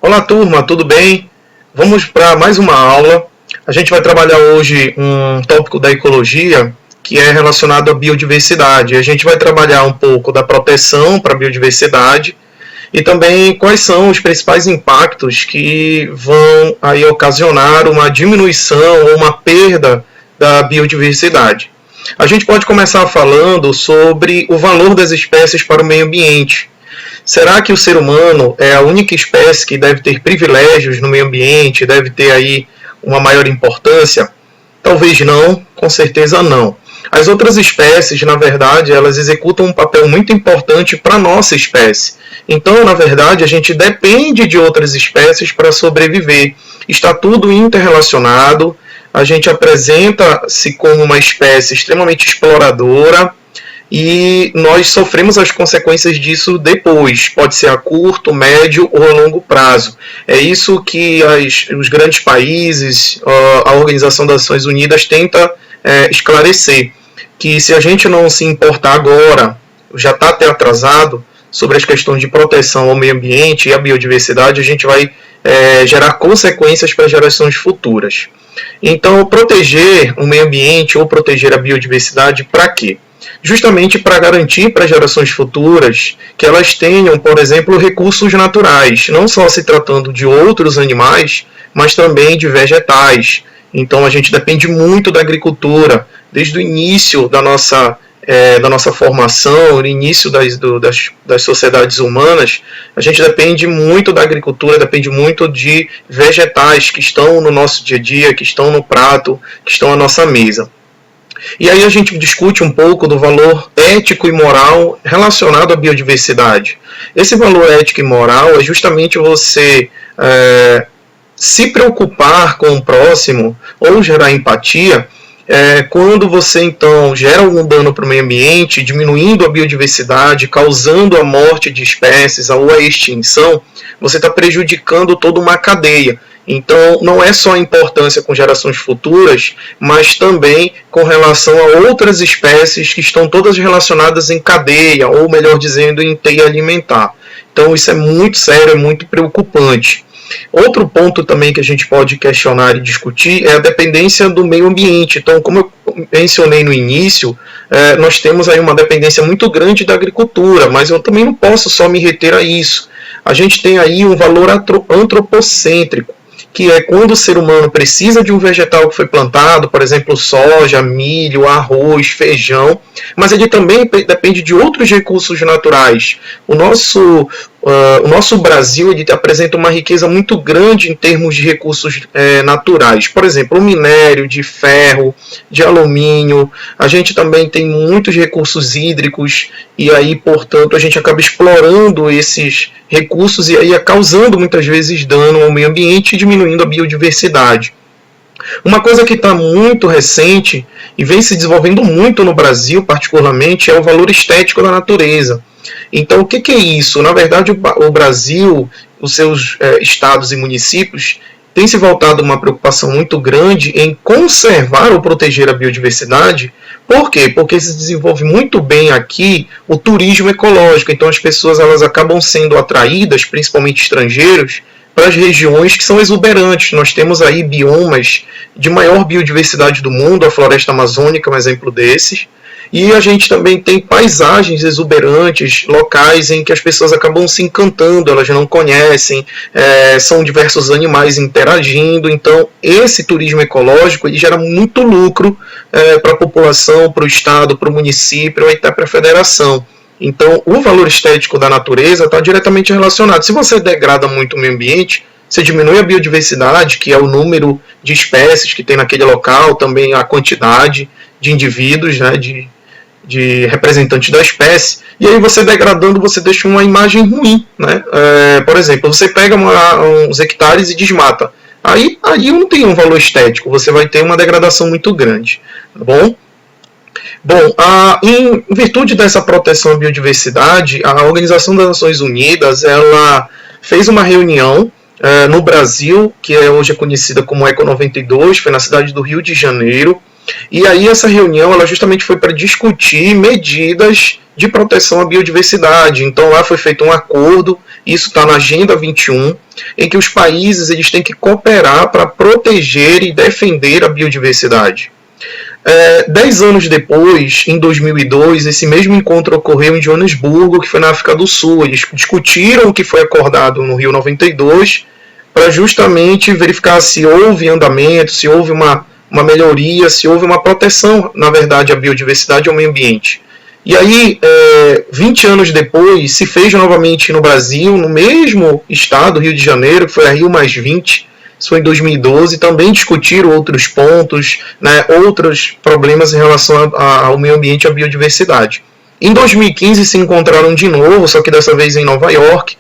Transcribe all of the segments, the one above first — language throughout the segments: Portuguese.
Olá, turma, tudo bem? Vamos para mais uma aula. A gente vai trabalhar hoje um tópico da ecologia que é relacionado à biodiversidade. A gente vai trabalhar um pouco da proteção para a biodiversidade e também quais são os principais impactos que vão aí ocasionar uma diminuição ou uma perda da biodiversidade. A gente pode começar falando sobre o valor das espécies para o meio ambiente. Será que o ser humano é a única espécie que deve ter privilégios no meio ambiente, deve ter aí uma maior importância? Talvez não, com certeza não. As outras espécies, na verdade, elas executam um papel muito importante para a nossa espécie. Então, na verdade, a gente depende de outras espécies para sobreviver. Está tudo interrelacionado, a gente apresenta-se como uma espécie extremamente exploradora, e nós sofremos as consequências disso depois, pode ser a curto, médio ou a longo prazo. É isso que os grandes países, a Organização das Nações Unidas tenta esclarecer, que se a gente não se importar agora, já está até atrasado, sobre as questões de proteção ao meio ambiente e à biodiversidade, a gente vai gerar consequências para gerações futuras. Então, proteger o meio ambiente ou proteger a biodiversidade para quê? Justamente para garantir para gerações futuras que elas tenham, por exemplo, recursos naturais, não só se tratando de outros animais, mas também de vegetais. Então a gente depende muito da agricultura, desde o início da nossa formação, no início das sociedades humanas, a gente depende muito da agricultura, depende muito de vegetais que estão no nosso dia a dia, que estão no prato, que estão à nossa mesa. E aí a gente discute um pouco do valor ético e moral relacionado à biodiversidade. Esse valor ético e moral é justamente você se preocupar com o próximo ou gerar empatia quando você então gera algum dano para o meio ambiente, diminuindo a biodiversidade, causando a morte de espécies ou a extinção, você está prejudicando toda uma cadeia. Então, não é só a importância com gerações futuras, mas também com relação a outras espécies que estão todas relacionadas em cadeia, ou melhor dizendo, em teia alimentar. Então, isso é muito sério, é muito preocupante. Outro ponto também que a gente pode questionar e discutir é a dependência do meio ambiente. Então, como eu mencionei no início, nós temos aí uma dependência muito grande da agricultura, mas eu também não posso só me reter a isso. A gente tem aí um valor antropocêntrico, que é quando o ser humano precisa de um vegetal que foi plantado, por exemplo, soja, milho, arroz, feijão, mas ele também depende de outros recursos naturais. O nosso Brasil ele apresenta uma riqueza muito grande em termos de recursos naturais. Por exemplo, o minério de ferro, de alumínio, a gente também tem muitos recursos hídricos e aí, portanto, a gente acaba explorando esses recursos e aí causando muitas vezes dano ao meio ambiente e diminuindo a biodiversidade. Uma coisa que está muito recente e vem se desenvolvendo muito no Brasil, particularmente, é o valor estético da natureza. Então, o que é isso? Na verdade, o Brasil, os seus estados e municípios, tem se voltado uma preocupação muito grande em conservar ou proteger a biodiversidade. Por quê? Porque se desenvolve muito bem aqui o turismo ecológico. Então as pessoas elas acabam sendo atraídas, principalmente estrangeiros, para as regiões que são exuberantes. Nós temos aí biomas de maior biodiversidade do mundo, a floresta amazônica é um exemplo desses. E a gente também tem paisagens exuberantes, locais em que as pessoas acabam se encantando, elas não conhecem, são diversos animais interagindo. Então, esse turismo ecológico ele gera muito lucro para a população, para o estado, para o município e até para a federação. Então, o valor estético da natureza está diretamente relacionado. Se você degrada muito o meio ambiente, você diminui a biodiversidade, que é o número de espécies que tem naquele local, também a quantidade de indivíduos, né, de representantes da espécie, e aí você degradando, você deixa uma imagem ruim, né? Por exemplo, você pega uns hectares e desmata, aí não tem um valor estético, você vai ter uma degradação muito grande, tá bom? Bom, em virtude dessa proteção à biodiversidade, a Organização das Nações Unidas, ela fez uma reunião no Brasil, que hoje é conhecida como Eco 92, foi na cidade do Rio de Janeiro, E aí essa reunião ela justamente foi para discutir medidas de proteção à biodiversidade. Então lá foi feito um acordo, isso está na Agenda 21, em que os países eles têm que cooperar para proteger e defender a biodiversidade. 10 anos depois, em 2002, esse mesmo encontro ocorreu em Joanesburgo, que foi na África do Sul. Eles discutiram o que foi acordado no Rio 92 para justamente verificar se houve andamento, se houve uma melhoria, se houve uma proteção, na verdade, à biodiversidade e ao meio ambiente. E aí, 20 anos depois, se fez novamente no Brasil, no mesmo estado, Rio de Janeiro, que foi a Rio+20, isso foi em 2012, também discutiram outros pontos, né, outros problemas em relação ao meio ambiente e à biodiversidade. Em 2015 se encontraram de novo, só que dessa vez em Nova York,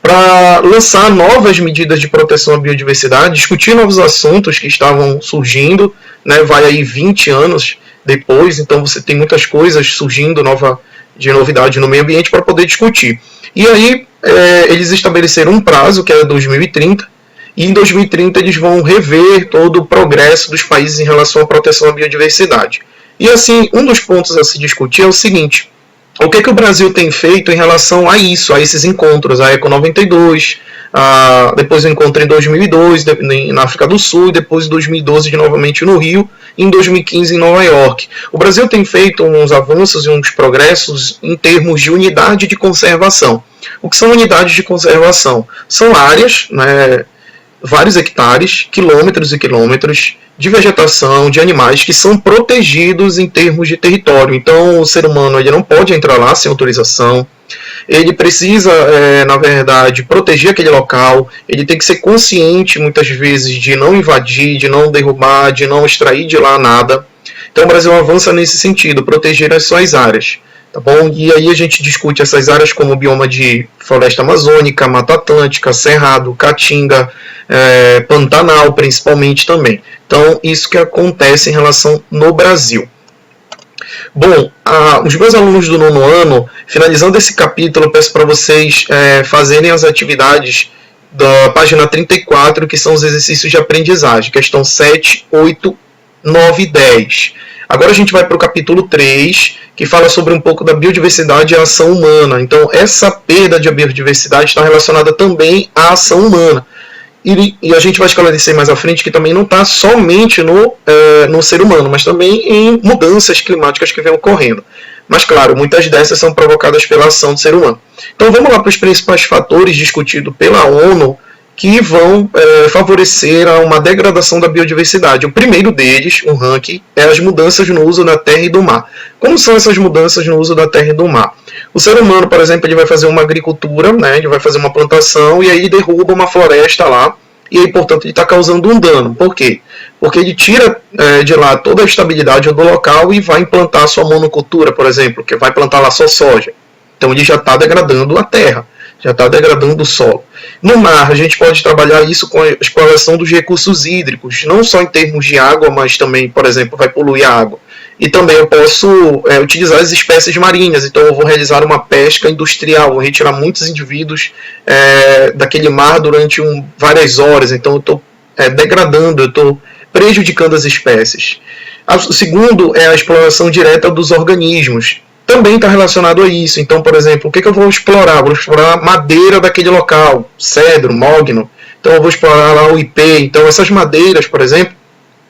para lançar novas medidas de proteção à biodiversidade, discutir novos assuntos que estavam surgindo, né, vai aí 20 anos depois, então você tem muitas coisas surgindo de novidade no meio ambiente para poder discutir. E aí eles estabeleceram um prazo, que era 2030, e em 2030 eles vão rever todo o progresso dos países em relação à proteção à biodiversidade. E assim, um dos pontos a se discutir é o seguinte: o que o Brasil tem feito em relação a isso, a esses encontros, a Eco 92, depois o encontro em 2002 na África do Sul, e depois em 2012 novamente no Rio, e em 2015 em Nova York. O Brasil tem feito uns avanços e uns progressos em termos de unidade de conservação. O que são unidades de conservação? São áreas, né, vários hectares, quilômetros e quilômetros de vegetação, de animais que são protegidos em termos de território. Então o ser humano ele não pode entrar lá sem autorização, ele precisa, na verdade, proteger aquele local, ele tem que ser consciente muitas vezes de não invadir, de não derrubar, de não extrair de lá nada. Então o Brasil avança nesse sentido, proteger as suas áreas. Tá bom? E aí a gente discute essas áreas como o bioma de floresta amazônica, Mata Atlântica, Cerrado, Caatinga, Pantanal principalmente também. Então isso que acontece em relação no Brasil. Bom, os meus alunos do 9º ano, finalizando esse capítulo, eu peço para vocês fazerem as atividades da página 34, que são os exercícios de aprendizagem, questão 7, 8, 9 e 10. Agora a gente vai para o capítulo 3, que fala sobre um pouco da biodiversidade e a ação humana. Então, essa perda de biodiversidade está relacionada também à ação humana. E a gente vai esclarecer mais à frente que também não está somente no ser humano, mas também em mudanças climáticas que vêm ocorrendo. Mas, claro, muitas dessas são provocadas pela ação do ser humano. Então, vamos lá para os principais fatores discutidos pela ONU que vão favorecer uma degradação da biodiversidade. O primeiro deles, um ranking, é as mudanças no uso da terra e do mar. Como são essas mudanças no uso da terra e do mar? O ser humano, por exemplo, ele vai fazer uma agricultura, né, ele vai fazer uma plantação e aí derruba uma floresta lá e aí, portanto, ele está causando um dano. Por quê? Porque ele tira de lá toda a estabilidade do local e vai implantar a sua monocultura, por exemplo, que vai plantar lá só soja. Então ele já está degradando a terra, já está degradando o solo. No mar, a gente pode trabalhar isso com a exploração dos recursos hídricos, não só em termos de água, mas também, por exemplo, vai poluir a água. E também eu posso utilizar as espécies marinhas, então eu vou realizar uma pesca industrial, vou retirar muitos indivíduos daquele mar durante várias horas, então eu estou degradando, eu estou prejudicando as espécies. O segundo é a exploração direta dos organismos. Também está relacionado a isso. Então, por exemplo, o que eu vou explorar? Vou explorar madeira daquele local, cedro, mogno. Então eu vou explorar lá o ipê. Então essas madeiras, por exemplo,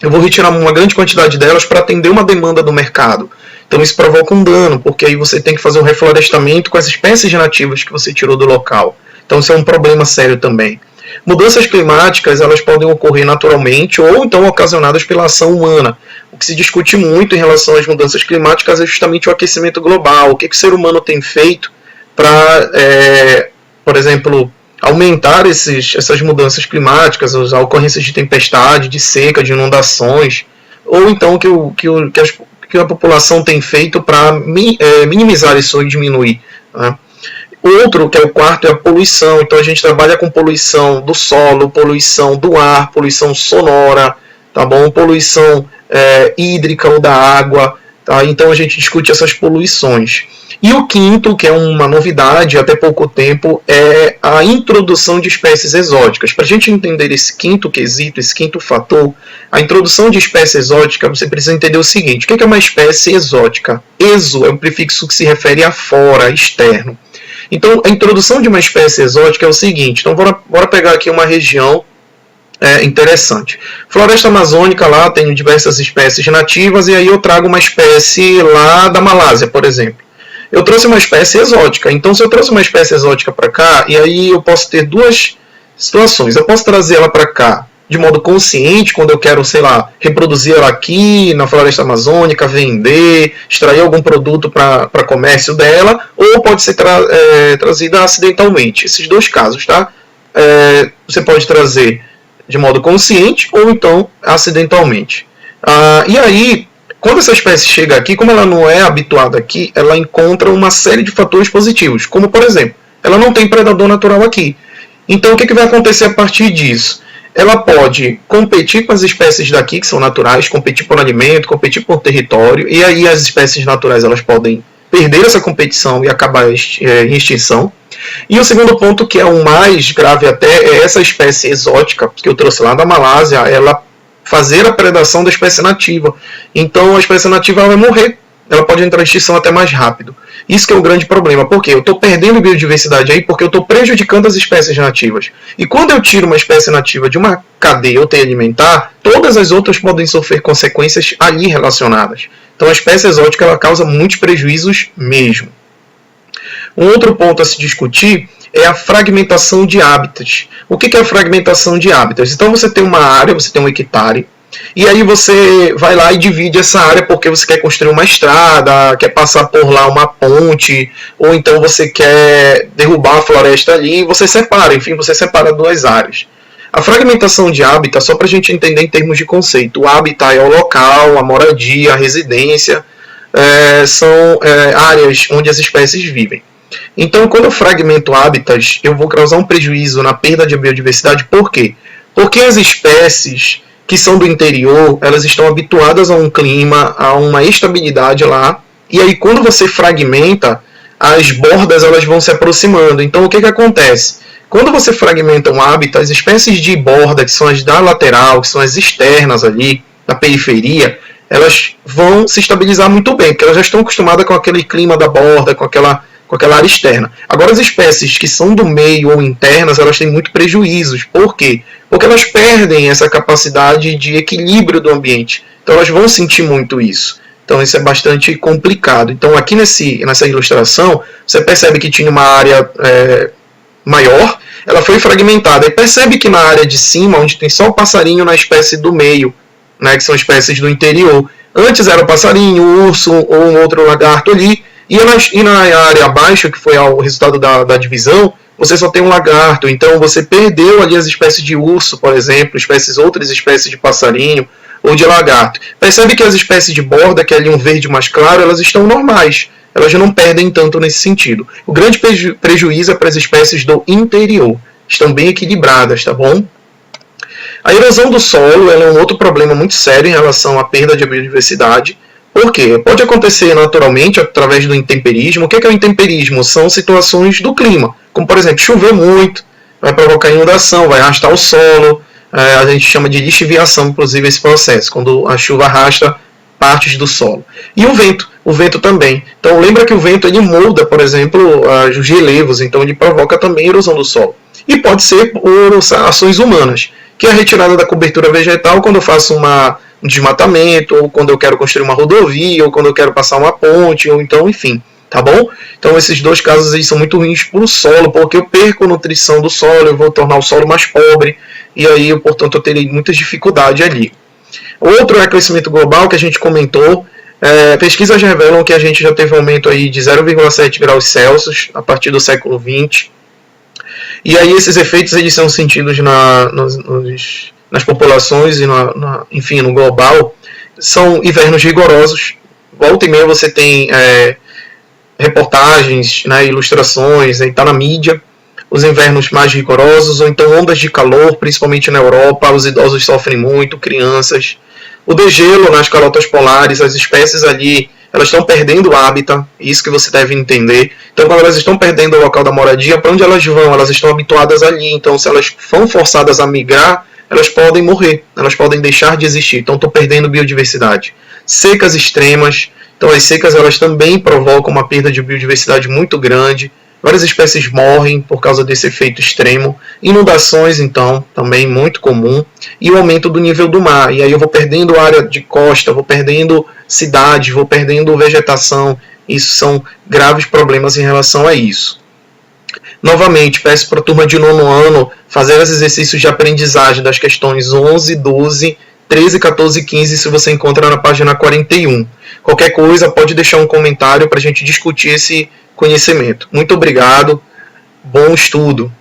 eu vou retirar uma grande quantidade delas para atender uma demanda do mercado. Então isso provoca um dano, porque aí você tem que fazer um reflorestamento com as espécies nativas que você tirou do local. Então isso é um problema sério também. Mudanças climáticas, elas podem ocorrer naturalmente ou então ocasionadas pela ação humana. O que se discute muito em relação às mudanças climáticas é justamente o aquecimento global. O que o ser humano tem feito para, por exemplo, aumentar essas mudanças climáticas, as ocorrências de tempestade, de seca, de inundações, ou então que a população tem feito para minimizar isso ou diminuir, né? Outro, que é o quarto, é a poluição. Então a gente trabalha com poluição do solo, poluição do ar, poluição sonora, tá bom? Poluição hídrica ou da água, Tá? Então a gente discute essas poluições. E o quinto, que é uma novidade até pouco tempo, é a introdução de espécies exóticas. Para a gente entender esse quinto quesito, esse quinto fator, a introdução de espécie exótica, você precisa entender o seguinte: o que é uma espécie exótica? Exo é um prefixo que se refere a fora, externo. Então, a introdução de uma espécie exótica é o seguinte: então, bora pegar aqui uma região interessante. Floresta amazônica, lá tem diversas espécies nativas, e aí eu trago uma espécie lá da Malásia, por exemplo. Eu trouxe uma espécie exótica. Então, se eu trouxe uma espécie exótica para cá, e aí eu posso ter duas situações. Eu posso trazer ela para cá de modo consciente, quando eu quero, sei lá, reproduzir ela aqui na floresta amazônica, vender, extrair algum produto para comércio dela, ou pode ser trazida acidentalmente. Esses dois casos, tá? Você pode trazer de modo consciente ou então acidentalmente. E aí, quando essa espécie chega aqui, como ela não é habituada aqui, ela encontra uma série de fatores positivos, como por exemplo, ela não tem predador natural aqui. Então o que vai acontecer a partir disso? Ela pode competir com as espécies daqui, que são naturais, competir por alimento, competir por território, e aí as espécies naturais elas podem perder essa competição e acabar em extinção. E o segundo ponto, que é o mais grave até, é essa espécie exótica, que eu trouxe lá da Malásia, ela fazer a predação da espécie nativa. Então a espécie nativa ela vai morrer, ela pode entrar em extinção até mais rápido. Isso que é o grande problema, porque eu estou perdendo biodiversidade aí, porque eu estou prejudicando as espécies nativas. E quando eu tiro uma espécie nativa de uma cadeia ou teia alimentar, todas as outras podem sofrer consequências ali relacionadas. Então a espécie exótica ela causa muitos prejuízos mesmo. Um outro ponto a se discutir é a fragmentação de hábitats. O que é a fragmentação de hábitats? Então você tem uma área, você tem um hectare, e aí você vai lá e divide essa área porque você quer construir uma estrada, quer passar por lá uma ponte, ou então você quer derrubar a floresta ali, e você separa, enfim, você separa duas áreas. A fragmentação de hábitat, só para a gente entender em termos de conceito, o hábitat é o local, a moradia, a residência, são áreas onde as espécies vivem. Então, quando eu fragmento hábitats, eu vou causar um prejuízo na perda de biodiversidade. Por quê? Porque as espécies que são do interior, elas estão habituadas a um clima, a uma estabilidade lá, e aí quando você fragmenta, as bordas elas vão se aproximando. Então, o que acontece? Quando você fragmenta um hábitat, as espécies de borda, que são as da lateral, que são as externas ali, na periferia, elas vão se estabilizar muito bem, porque elas já estão acostumadas com aquele clima da borda, com aquela área externa. Agora, as espécies que são do meio ou internas, elas têm muito prejuízos. Por quê? Porque elas perdem essa capacidade de equilíbrio do ambiente. Então, elas vão sentir muito isso. Então, isso é bastante complicado. Então, aqui nessa ilustração, você percebe que tinha uma área maior, ela foi fragmentada. E percebe que na área de cima, onde tem só o passarinho na espécie do meio, né, que são espécies do interior, antes era o passarinho, o urso ou um outro lagarto ali, e na área abaixo, que foi o resultado da divisão, você só tem um lagarto. Então você perdeu ali as espécies de urso, por exemplo, outras espécies de passarinho ou de lagarto. Percebe que as espécies de borda, que é ali um verde mais claro, elas estão normais. Elas já não perdem tanto nesse sentido. O grande prejuízo é para as espécies do interior. Estão bem equilibradas, tá bom? A erosão do solo é um outro problema muito sério em relação à perda de biodiversidade. Por quê? Pode acontecer naturalmente através do intemperismo. O que é o intemperismo? São situações do clima, como por exemplo, chover muito, vai provocar inundação, vai arrastar o solo, a gente chama de lixiviação, inclusive, esse processo, quando a chuva arrasta partes do solo. E o vento também. Então lembra que o vento ele molda, por exemplo, os relevos, então ele provoca também erosão do solo. E pode ser por ações humanas, que é a retirada da cobertura vegetal quando eu faço um desmatamento, ou quando eu quero construir uma rodovia, ou quando eu quero passar uma ponte, ou então, enfim, tá bom? Então esses dois casos aí são muito ruins para o solo, porque eu perco a nutrição do solo, eu vou tornar o solo mais pobre, e aí, portanto, eu terei muita dificuldade ali. Outro é aquecimento global, que a gente comentou. Pesquisas revelam que a gente já teve um aumento aí de 0,7 graus Celsius a partir do século XX. E aí esses efeitos eles são sentidos nas populações e enfim, no global. São invernos rigorosos. Volta e meia você tem reportagens, né, ilustrações, está na mídia. Os invernos mais rigorosos, ou então ondas de calor, principalmente na Europa, os idosos sofrem muito, crianças. O degelo nas calotas polares, as espécies ali elas estão perdendo o hábitat, isso que você deve entender. Então, quando elas estão perdendo o local da moradia, para onde elas vão? Elas estão habituadas ali, então se elas são forçadas a migrar, elas podem morrer, elas podem deixar de existir, então estão perdendo biodiversidade. Secas extremas, então as secas elas também provocam uma perda de biodiversidade muito grande, várias espécies morrem por causa desse efeito extremo. Inundações, então, também muito comum. E o aumento do nível do mar. E aí eu vou perdendo área de costa, vou perdendo cidades, vou perdendo vegetação. Isso são graves problemas em relação a isso. Novamente, peço para a turma de 9º ano fazer os exercícios de aprendizagem das questões 11, 12, 13, 14 e 15, se você encontra na página 41. Qualquer coisa, pode deixar um comentário para a gente discutir esse conhecimento. Muito obrigado, bom estudo.